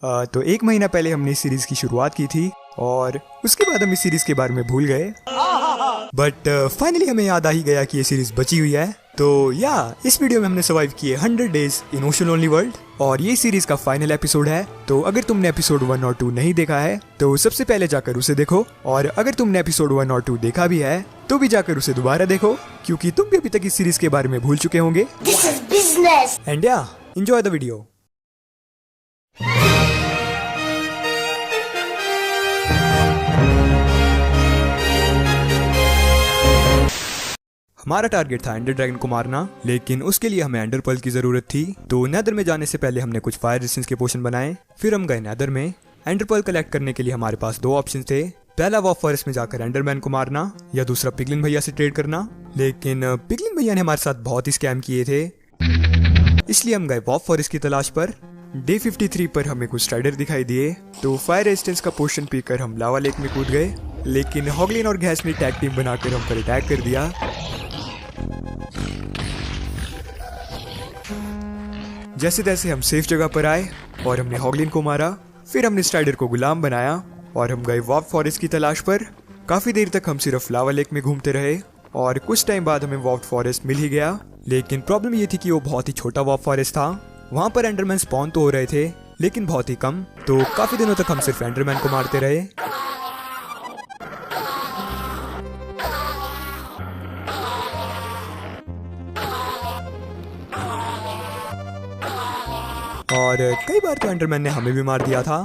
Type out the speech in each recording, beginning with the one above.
तो 1 महीना पहले हमने इस सीरीज की शुरुआत की थी और उसके बाद हम इस सीरीज के बारे में भूल गए। बट फाइनली हमें याद आ ही गया कि ये सीरीज बची हुई है। तो इस वीडियो में हमने सर्वाइव किए 100 days in ocean only world और ये सीरीज का फाइनल एपिसोड है। तो अगर तुमने एपिसोड 1 और 2 नहीं देखा है तो सबसे पहले जाकर उसे देखो, और अगर तुमने एपिसोड 1 और 2 देखा भी है तो भी जाकर उसे दोबारा देखो, क्योंकि तुम भी अभी तक इस सीरीज के बारे में भूल चुके होंगे। And enjoy the video. हमारा टारगेट था एंडर ड्रैगन को मारना, लेकिन उसके लिए हमें एंडर पर्ल की जरूरत थी। तो नेदर में जाने से पहले हमने कुछ फायर रेजिस्टेंस के पोशन बनाए, फिर हम गए नेदर में। एंडर पर्ल कलेक्ट करने के लिए हमारे पास 2 ऑप्शन थे, पहला वॉफ फॉरेस्ट में जाकर एंडरमैन को मारना या दूसरा पिगलिन भैया से ट्रेड करना। लेकिन पिगलिन भैया ने हमारे साथ बहुत ही स्कैम किए थे, इसलिए हम गए वॉफ फॉरेस्ट की तलाश पर। डे 53 पर हमें कुछ स्ट्राइडर दिखाई दिए, तो फायर रेजिस्टेंस का पोशन पीकर हम लावा लेक में कूद गए, लेकिन हॉगलिन और गैस ने टैग टीम बनाकर हम पर अटैक कर दिया। जैसे तैसे हम सेफ जगह पर आए और हमने हॉगलिन को मारा, फिर हमने स्ट्राइडर को गुलाम बनाया और हम गए वॉफ फॉरेस्ट की तलाश पर। काफी देर तक हम सिर्फ लावा लेक में घूमते रहे और कुछ टाइम बाद हमें वॉफ फॉरेस्ट मिल ही गया। लेकिन प्रॉब्लम ये थी कि वो बहुत ही छोटा वॉफ फॉरेस्ट था। वहाँ पर एंडरमैन स्पॉन तो हो रहे थे लेकिन बहुत ही कम, तो काफी दिनों तक हम सिर्फ एंडरमैन को मारते रहे। और कई बार तो एंडरमैन ने हमें भी मार दिया था।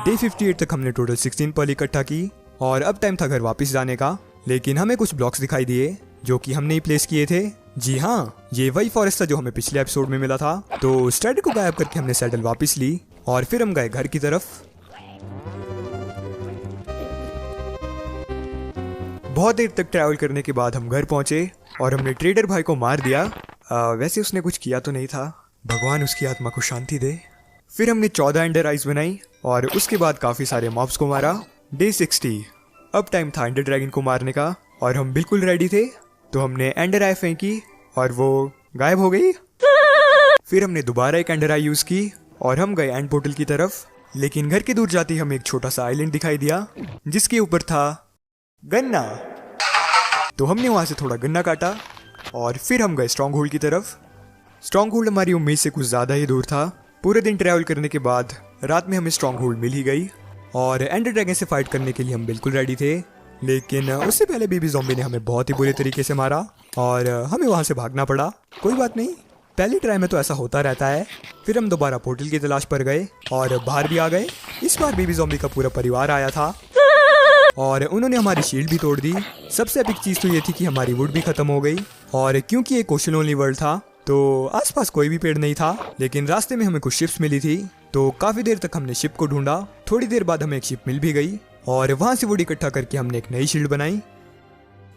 डे 58 तक हमने टोटल 16 पर्ल इकट्ठा की और अब टाइम था घर वापस जाने का। लेकिन हमें कुछ ब्लॉक्स दिखाई दिए जो कि हमने ही प्लेस किए थे। जी हाँ, ये वही फॉरेस्ट था जो हमें पिछले एपिसोड में मिला था। तो स्ट्राइडर को गायब करके हमने सैडल वापस ली और फिर हम गए घर की तरफ। बहुत देर तक ट्रैवल करने के बाद हम घर पहुंचे और हमने ट्रेडर भाई को मार दिया। वैसे उसने कुछ किया तो नहीं था, भगवान उसकी आत्मा को शांति दे। फिर हमने 14 एंडर आइज बनाई और उसके बाद काफी सारे मॉब्स को मारा। डे 60 अब टाइम था एंडर ड्रैगन को मारने का और हम बिल्कुल रेडी थे। तो हमने एंडर आई फेंकी और वो गायब हो गई। फिर हमने दोबारा एक एंडर आई यूज की और हम गए एंड पोर्टल की तरफ। लेकिन घर के दूर जाते हमें एक छोटा सा आइलैंड दिखाई दिया जिसके ऊपर था गन्ना। तो हमने वहां से थोड़ा गन्ना काटा और फिर हम गए स्ट्रॉन्ग होल्ड की तरफ। स्ट्रॉन्ग होल्ड हमारी उम्मीद से कुछ ज्यादा ही दूर था। पूरे दिन ट्रैवल करने के बाद रात में हमें स्ट्रॉन्ग होल्ड मिल ही गई और एंडर ड्रैगन से फाइट करने के लिए हम बिल्कुल रेडी थे। लेकिन उससे पहले बेबी ज़ॉम्बी ने हमें बहुत ही बुरे तरीके से मारा और हमें वहां से भागना पड़ा। कोई बात नहीं, पहली ट्राई में तो ऐसा होता रहता है। फिर हम दोबारा पोर्टल की तलाश पर गए और बाहर भी आ गए। इस बार बेबी ज़ॉम्बी का पूरा परिवार आया था और उन्होंने हमारी शील्ड भी तोड़ दी। सबसे एपिक चीज तो ये थी कि हमारी वुड भी खत्म हो गई, और क्योंकि ये ओशन ओनली वर्ल्ड था तो आसपास कोई भी पेड़ नहीं था। लेकिन रास्ते में हमें कुछ शिप्स मिली थी, तो काफी देर तक हमने शिप को ढूंढा। थोड़ी देर बाद हमें एक शिप मिल भी गई और वहां से वुड इकट्ठा करके हमने एक नई शील्ड बनाई।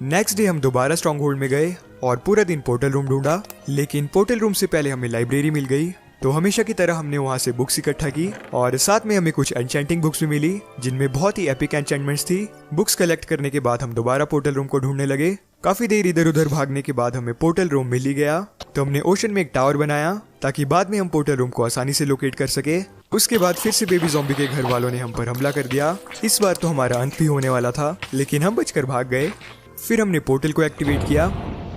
नेक्स्ट डे हम दोबारा स्ट्रॉन्ग होल्ड में गए और पूरा दिन पोर्टल रूम ढूंढा। लेकिन पोर्टल रूम से पहले हमें लाइब्रेरी मिल गई, तो हमेशा की तरह हमने वहां से बुक्स इकट्ठा की और साथ में हमें कुछ एन्चेंटिंग बुक्स भी मिली जिनमें बहुत ही एपिक एन्चेंटमेंट्स थी। बुक्स कलेक्ट करने के बाद हम दोबारा पोर्टल रूम को ढूंढने लगे। काफी देर इधर उधर भागने के बाद हमें पोर्टल रूम मिल ही गया। तो हमने ओशन में एक टावर बनाया ताकि बाद में हम पोर्टल रूम को आसानी से लोकेट कर सके। उसके बाद फिर से बेबी ज़ॉम्बी के घर वालों ने हम पर हमला कर दिया। इस बार तो हमारा अंत भी होने वाला था, लेकिन हम बचकर भाग गए। फिर हमने पोर्टल को एक्टिवेट किया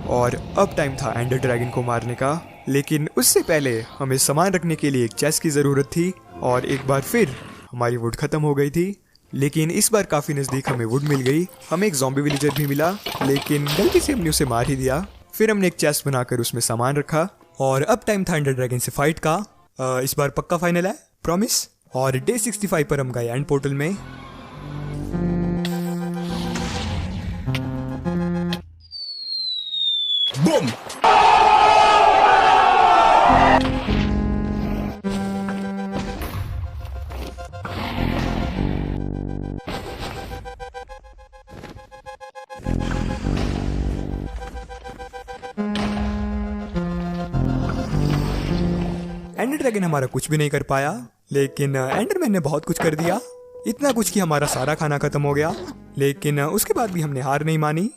और अब टाइम था एंडर ड्रैगन को मारने का। लेकिन उससे पहले हमें सामान रखने के लिए एक चेस्ट की जरूरत थी और एक बार फिर हमारी वुड खत्म हो गई थी। लेकिन इस बार काफी नजदीक हमें वुड मिल गई। हमें एक ज़ॉम्बी विलेजर भी मिला, लेकिन गलती से हमने उसे मार ही दिया। फिर हमने एक चेस्ट बनाकर उसमें सामान रखा और अब टाइम था एंडर ड्रैगन से फाइट का। इस बार पक्का फाइनल है, प्रॉमिस। और डे 65 पर हम गए एंड पोर्टल में। बूम! एंडर ड्रैगन हमारा कुछ भी नहीं कर पाया, लेकिन एंडरमैन ने बहुत कुछ कर दिया। इतना कुछ कि हमारा सारा खाना खत्म हो गया। लेकिन उसके बाद भी हमने हार नहीं मानी।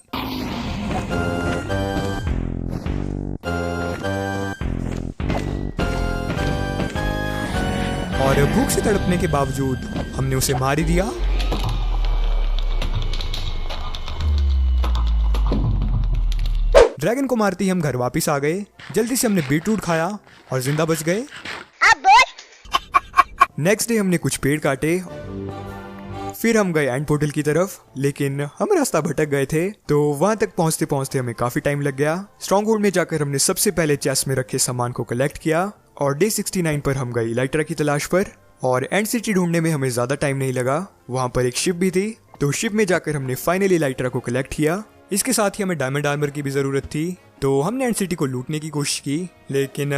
और भूख से तड़पने के बावजूद हमने उसे मार ही दिया। ड्रैगन को मारते ही हम घर वापस आ गए। जल्दी से हमने बीटरूट खाया और जिंदा बच गए। नेक्स्ट डे हमने कुछ पेड़ काटे, फिर हम गए एंड पोर्टल की तरफ, लेकिन हम रास्ता भटक गए थे, तो वहां तक पहुंचते पहुंचते हमें काफी टाइम लग गया। स्ट्रॉन्ग होल्ड में जाकर हमने सबसे पहले चेस्ट में रखे सामान को कलेक्ट किया और डे 69 पर हम गए इलाइट्रा की तलाश पर। और एंड सिटी ढूंढने में हमें ज्यादा टाइम नहीं लगा, वहां पर एक शिप भी थी, तो शिप में जाकर हमने फाइनली इलाइट्रा को कलेक्ट किया। इसके साथ ही हमें डायमंड आर्मर की भी जरूरत थी, तो हमने एंड सिटी को लूटने की कोशिश की, लेकिन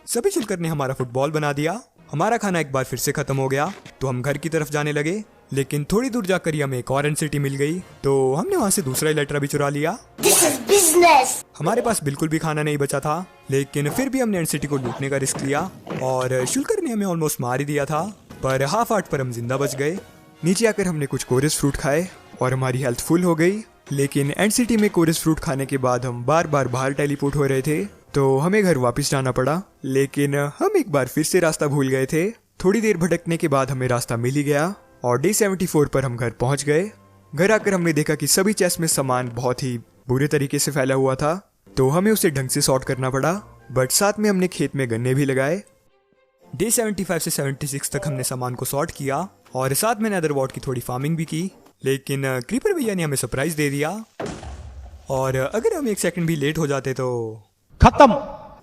सभी चिलकर ने हमारा फुटबॉल बना दिया। हमारा खाना एक बार फिर से खत्म हो गया, तो हम घर की तरफ जाने लगे, लेकिन थोड़ी दूर जाकर ही हमें एक और एंड सिटी मिल गई, तो हमने वहाँ से दूसरा इलाइट्रा भी चुरा लिया। This is business! हमारे पास बिल्कुल भी खाना नहीं बचा था, लेकिन फिर भी हमने एंड सिटी को लूटने का रिस्क लिया और शुल्कर ने हमें ऑलमोस्ट मार ही दिया था, पर हाफ आर्ट पर हम जिंदा बच गए। नीचे आकर हमने कुछ कोरस फ्रूट खाए और हमारी हेल्थ फुल हो गई, लेकिन एंड सिटी में कोरस फ्रूट खाने के बाद हम बार बार बाहर टेलीपोर्ट हो रहे थे, तो हमें घर वापस जाना पड़ा, लेकिन हम एक बार फिर से रास्ता भूल गए थे। थोड़ी देर भटकने के बाद हमें रास्ता मिल ही गया और डे 74 पर हम घर पहुंच गए। घर आकर हमने देखा कि सभी चेस्ट में सामान बहुत ही बुरे तरीके से फैला हुआ था, तो हमें उसे ढंग से सॉर्ट करना पड़ा, बट साथ में हमने खेत में गन्ने भी लगाए। डे 75 से 76 तक हमने सामान को सॉर्ट किया और साथ में नेदर वॉर्ड की थोड़ी फार्मिंग भी की, लेकिन क्रीपर भैया ने हमें सरप्राइज दे दिया और अगर हम एक सेकंड भी लेट हो जाते तो खत्म।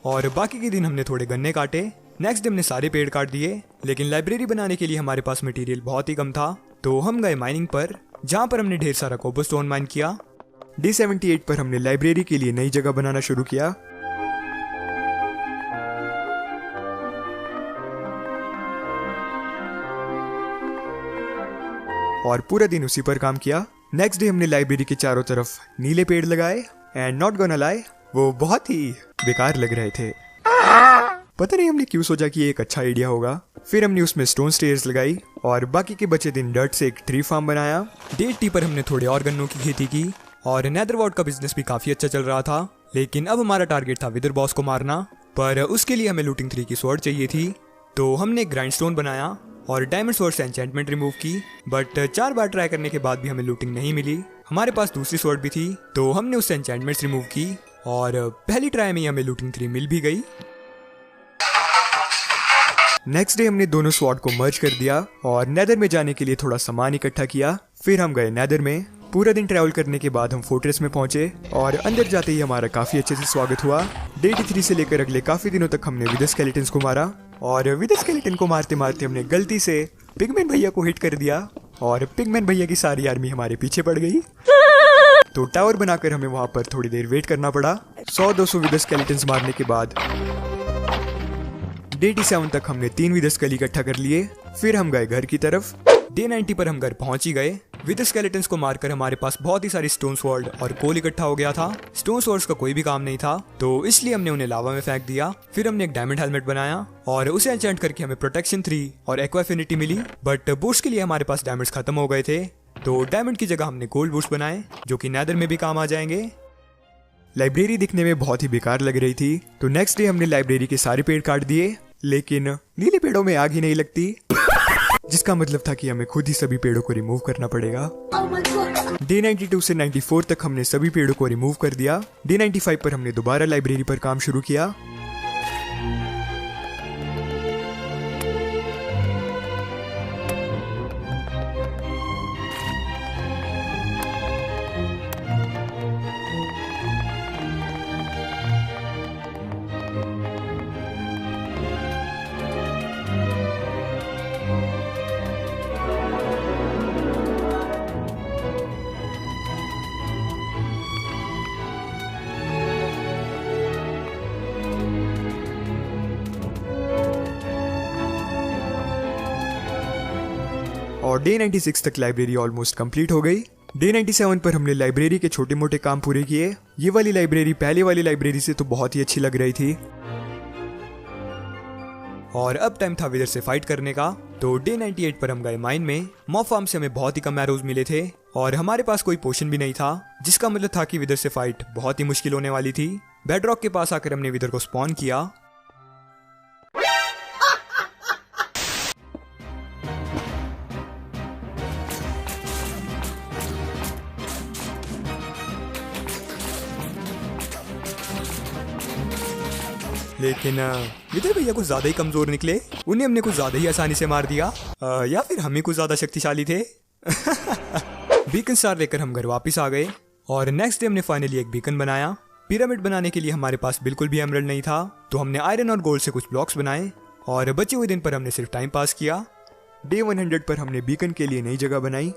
और बाकी के दिन हमने थोड़े गन्ने काटे। नेक्स्ट डे हमने सारे पेड़ काट दिए, लेकिन लाइब्रेरी बनाने के लिए हमारे पास मटेरियल बहुत ही कम था, तो हम गए माइनिंग पर, जहाँ पर हमने ढेर सारा कोबलस्टोन माइन किया। डे 78 पर हमने लाइब्रेरी के लिए नई जगह बनाना शुरू किया। और पूरा दिन उसी पर काम किया। नेक्स्ट डे हमने लाइब्रेरी के चारों तरफ नीले पेड़ लगाए एंड नॉट गोना लाई, वो बहुत ही बेकार लग रहे थे। पता नहीं हमने क्यों सोचा कि ये एक अच्छा आइडिया होगा। फिर हमने उसमें स्टोन स्टेयर्स लगाई और बाकी के बचे दिन डर्ट से एक ट्री फार्म बनाया। डे 80 पर हमने थोड़े और गन्नों की खेती की और नेदरवॉर्ड का बिजनेस भी काफी अच्छा चल रहा था, लेकिन अब हमारा टारगेट था विदर बॉस को मारना, पर उसके लिए हमें लूटिंग 3 की स्वॉर्ड चाहिए थी, तो हमने ग्राइंडस्टोन बनाया और डायमंड स्वॉर्ड से एन्चेंटमेंट रिमूव की, बट 4 बार ट्राई करने के बाद भी हमें लूटिंग नहीं मिली। हमारे पास दूसरी स्वॉर्ड भी थी, तो हमने उससे एन्चेंटमेंट्स रिमूव की और पहली ट्राई में ही हमें लूटिंग 3 मिल भी गई। नेक्स्ट डे हमने दोनों स्वॉर्ड को मर्ज कर दिया और नेदर में जाने के लिए थोड़ा सामान इकट्ठा किया। फिर हम गए नेदर में। पूरा दिन ट्रैवल करने के बाद हम फोर्ट्रेस में पहुंचे और अंदर जाते ही हमारा काफी अच्छे से स्वागत हुआ। डे 83 से लेकर अगले काफी दिनों तक हमने विदर स्केलेटन्स को मारा और विदर स्केलेटन को मारते मारते हमने गलती से पिगमैन भैया को हिट कर दिया और पिगमैन भैया की सारी आर्मी हमारे पीछे पड़ गई, तो टावर बनाकर हमें वहां पर थोड़ी देर वेट करना पड़ा। 100-200 विदर स्केलेटन्स मारने के बाद डे 87 तक हमने 3 विदर स्केल इकट्ठा कर लिए। फिर हम गए घर की तरफ। डे 90 पर हम घर पहुंच ही गए। विदर स्केलेटन्स को मारकर हमारे पास बहुत ही सारी स्टोन स्वॉर्ड और कोल इकट्ठा हो गया था। स्टोन स्वॉर्ड्स का कोई भी काम नहीं था, तो इसलिए हमने उन्हें लावा में फेंक दिया। फिर हमने एक डायमंड हेलमेट बनाया और उसे एन्चेंट करके हमें प्रोटेक्शन 3 और एक्वा एफिनिटी मिली, बट बूस्ट के लिए हमारे पास डायमंड्स खत्म हो गए थे, तो डायमंड की जगह हमने गोल्ड बूस्ट बनाए जो कि नेदर में भी काम आ जाएंगे। लाइब्रेरी दिखने में बहुत ही बेकार लग रही थी, तो नेक्स्ट डे हमने लाइब्रेरी के सारे पेड़ काट दिए, लेकिन नीले पेड़ों में आग ही नहीं लगती, जिसका मतलब था कि हमें खुद ही सभी पेड़ों को रिमूव करना पड़ेगा। डे 92 से 94 तक हमने सभी पेड़ों को रिमूव कर दिया। डे 95 पर हमने दोबारा लाइब्रेरी पर काम शुरू किया। और डे 96 तक लाइब्रेरी ऑलमोस्ट कंप्लीट हो गई। डे 97 पर हमने लाइब्रेरी के छोटे मोटे काम पूरे किए। ये वाली लाइब्रेरी पहले वाली लाइब्रेरी से तो बहुत ही अच्छी लग रही थी। और अब टाइम था विदर से फाइट करने का, तो डे 98 पर हम गए माइन में। मॉब फार्म से हमें बहुत ही कम एरोज मिले थे और हमारे पास कोई पोशन भी नहीं था, जिसका मतलब था कि विदर से फाइट बहुत ही मुश्किल होने वाली थी। बेडरॉक के पास आकर हमने विदर को स्पॉन किया लेकिन विजय भैया कुछ ज्यादा ही कमजोर निकले। उन्हें हमने कुछ ज्यादा ही आसानी से मार दिया, या फिर हम ही कुछ ज्यादा शक्तिशाली थे। बीकन स्टार लेकर हम घर वापस आ गए और नेक्स्ट डे हमने फाइनली एक बीकन बनाया। पिरामिड बनाने के लिए हमारे पास बिल्कुल भी एमरल्ड नहीं था, तो हमने आयरन और गोल्ड से कुछ ब्लॉक्स बनाए और बचे हुए दिन पर हमने सिर्फ टाइम पास किया। डे 100 पर हमने बीकन के लिए नई जगह बनाई,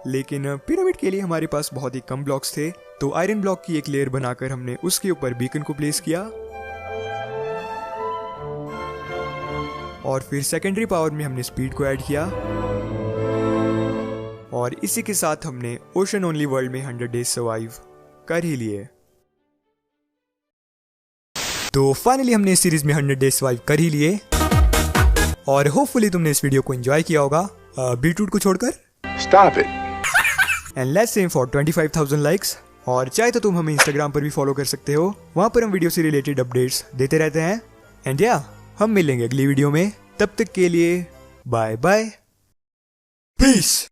लेकिन पिरामिड के लिए हमारे पास बहुत ही कम ब्लॉक्स थे, तो आयरन ब्लॉक की एक लेयर बनाकर हमने उसके ऊपर बीकन को प्लेस किया और फिर सेकेंडरी पावर में हमने स्पीड को ऐड किया और इसी के साथ हमने ओशन ओनली वर्ल्ड में 100 डेज सर्वाइव कर ही लिए। तो फाइनली हमने इस सीरीज में 100 डेज सर्वाइव कर ही लिए और होपफुली तुमने इस वीडियो को एंजॉय किया होगा, बीटरूट को छोड़कर। Stop it. And let's aim for 25,000 likes. और चाहे तो तुम हमें इंस्टाग्राम पर भी फॉलो कर सकते हो, वहां पर हम वीडियो से रिलेटेड अपडेट्स देते रहते हैं। एंड या हम मिलेंगे अगली वीडियो में, तब तक के लिए बाय बाय, पीस।